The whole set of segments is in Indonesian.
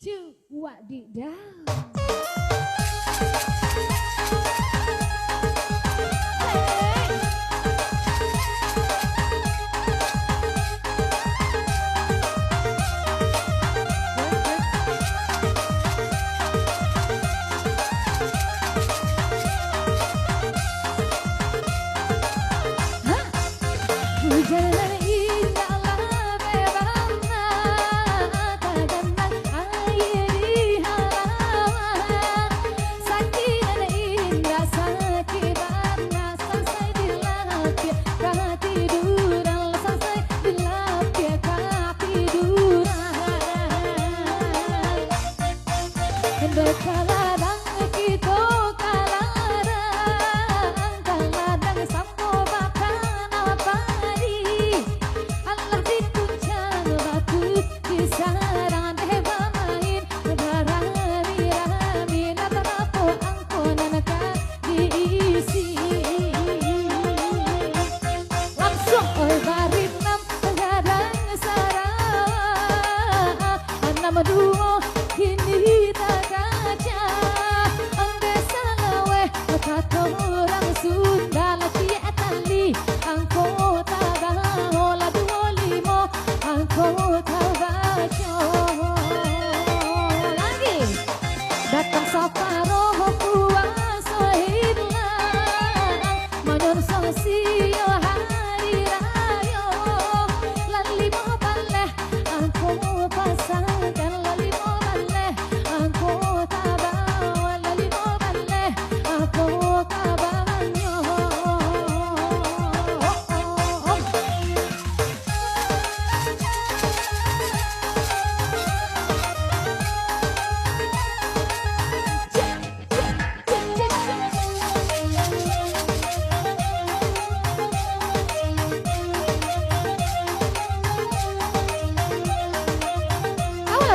2, wadidaw. Kaladang kita kalarang, kaladang sampo bakan apari. Allah di puncak batu kisaran heba main berami-rami natarapo angkonan diisi. Langsung oi barit nam kaladang sarah nama duo kini orang Sunda lagi tali angko tabaho la duolimo angko tabaco lagi datang saparoh puasa hilang manur sosio hari rayo lalimo baleh angko pasangan lalimo baleh angko tabaho lalimo baleh angko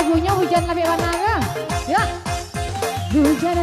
lagunya hujan lebih warna ya hujan